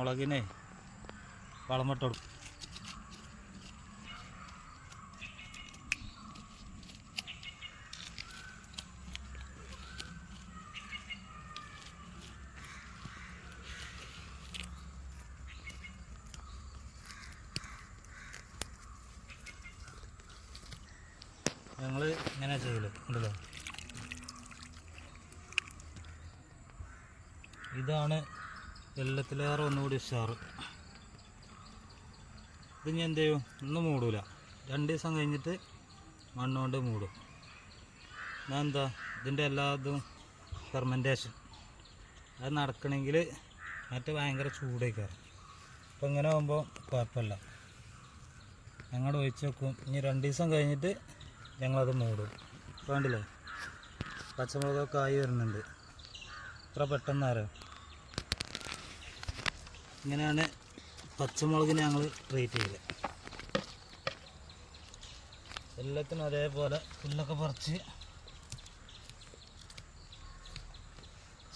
മുളകിനെ വളമിട്ട് കൊടുക്കും. ഞങ്ങൾ ഇങ്ങനെ ചെയ്യല് ഉണ്ടല്ലോ. ഇതാണ് എല്ലാത്തിലേറെ ഒന്നുകൂടി ഉഷാറ്. ഇത് ഞാൻ എന്ത് ചെയ്യും, ഒന്നും മൂടൂല. 2 ദിവസം കഴിഞ്ഞിട്ട് മണ്ണുകൊണ്ട് മൂടും. ഞാൻ എന്താ ഇതിൻ്റെ എല്ലാതും ഫെർമെൻറ്റേഷൻ അത് നടക്കണമെങ്കിൽ മറ്റേ ഭയങ്കര ചൂടേക്കാറ്. അപ്പം ഇങ്ങനെ ആകുമ്പോൾ കുഴപ്പമില്ല. ഞങ്ങൾ ഒഴിച്ച് വെക്കും. ഇനി 2 ദിവസം കഴിഞ്ഞിട്ട് ഞങ്ങളത് മൂടും. വേണ്ടില്ലേ, പച്ചമുളകൊക്കെ ആയി വരുന്നുണ്ട്. ഇത്ര പെട്ടെന്നറിയാം. ഇങ്ങനെയാണ് പച്ചമുളകിനെ ഞങ്ങൾ ട്രീറ്റ് ചെയ്തത്. എല്ലാത്തിനും അതേപോലെ പുല്ലൊക്കെ പറിച്ച്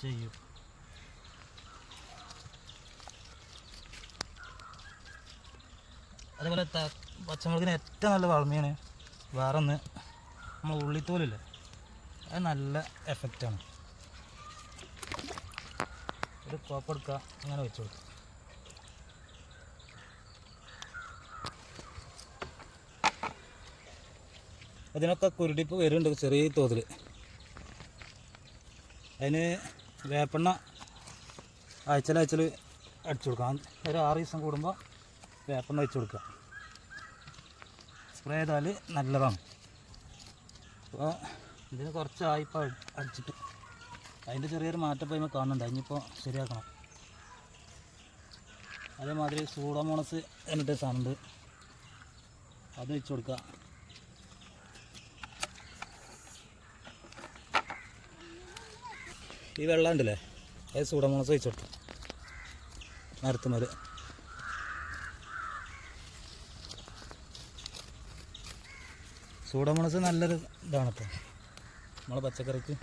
ചെയ്യും. അതേപോലെ പച്ചമുളകിന് ഏറ്റവും നല്ല വളമയാണ് വേറൊന്ന്, നമ്മൾ ഉള്ളിത്തോലില്ലേ, അത് നല്ല എഫക്റ്റാണ്. ഒരു കോപ്പെടുക്കുക, അങ്ങനെ വെച്ച് കൊടുക്കുക. അതിനൊക്കെ കുരുടിപ്പ് വരുന്നുണ്ട് ചെറിയ തോതിൽ. അതിന് വേപ്പെണ്ണ ആഴ്ചയിൽ അടിച്ചു കൊടുക്കാം. ഒരു 6 ദിവസം കൂടുമ്പോൾ വേപ്പെണ്ണ വെച്ച് കൊടുക്കുക. സ്പ്രേ ചെയ്താൽ നല്ലതാണ്. അപ്പോൾ ഇതിന് കുറച്ചായി ഇപ്പോൾ അടിച്ചിട്ട് അതിൻ്റെ ചെറിയൊരു മാറ്റം ഇപ്പോൾ കാണുന്നുണ്ട്. അതിനിപ്പോൾ ശരിയാക്കണം. അതേമാതിരി സൂഡോമോണസ് എന്നിട്ട് സാധനമുണ്ട്, അത് വെച്ച് കൊടുക്കുക. ഈ വെള്ളം ഉണ്ടല്ലേ, അത് സൂഡോമോണസ് വെച്ച് കൊടുക്കുക മരത്തുമേൽ. സൂഡോമോണസ് നല്ലൊരു ഇതാണിപ്പോൾ നമ്മളെ പച്ചക്കറിക്ക്.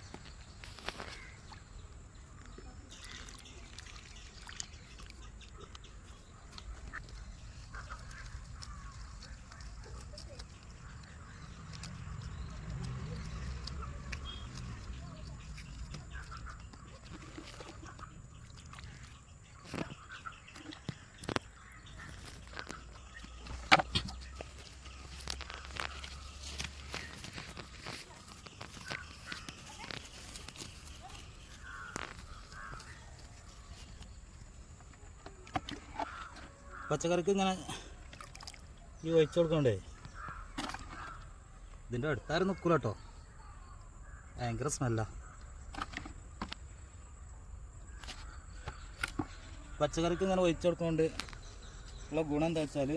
പച്ചക്കറിക്ക് ഇങ്ങനെ ഈ ഒഴിച്ചു കൊടുക്കണ്ടേ, ഇതിൻ്റെ അടുത്താരും നിൽക്കൂല കേട്ടോ, ഭയങ്കര സ്മെല്ലാണ്. പച്ചക്കറിക്ക് ഇങ്ങനെ ഒഴിച്ചു കൊടുക്കുന്നുണ്ട് ഉള്ള ഗുണം എന്താ വെച്ചാൽ,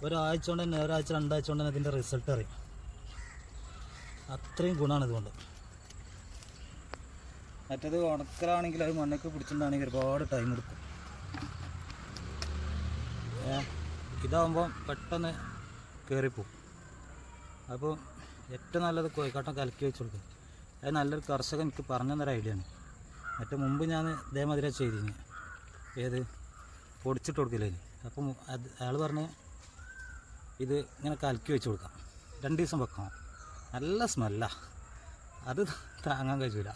ഒരാഴ്ച കൊണ്ട് തന്നെ, ഒരാഴ്ച 2 ആഴ്ച കൊണ്ട് തന്നെ ഇതിൻ്റെ റിസൾട്ട് അറിയും. അത്രയും ഗുണമാണ് ഇതുകൊണ്ട്. മറ്റേത് ഉണക്കലാണെങ്കിൽ അത് മണ്ണൊക്കെ പിടിച്ചിട്ടുണ്ടാണെങ്കിൽ ഒരുപാട് ടൈം എടുക്കും. ഇതാകുമ്പോൾ പെട്ടെന്ന് കയറിപ്പോവും. അപ്പോൾ ഏറ്റവും നല്ലത് കോഴിക്കാട്ടം കലക്കി വെച്ച് കൊടുക്കുക. അത് നല്ലൊരു കർഷകൻ എനിക്ക് പറഞ്ഞു തന്നൊരു ഐഡിയ ആണ്. മറ്റേ മുമ്പ് ഞാൻ ഇതേമാതിരി ചെയ്തിരുന്നു, ഏത് പൊടിച്ചിട്ട് കൊടുക്കില്ലേ. അപ്പം അയാൾ പറഞ്ഞ് ഇത് ഇങ്ങനെ കലക്കി വെച്ച് കൊടുക്കാം, 2 ദിവസം വെക്കണം. നല്ല സ്മെല്ലാണ്, അത് താങ്ങാൻ കഴിയില്ല.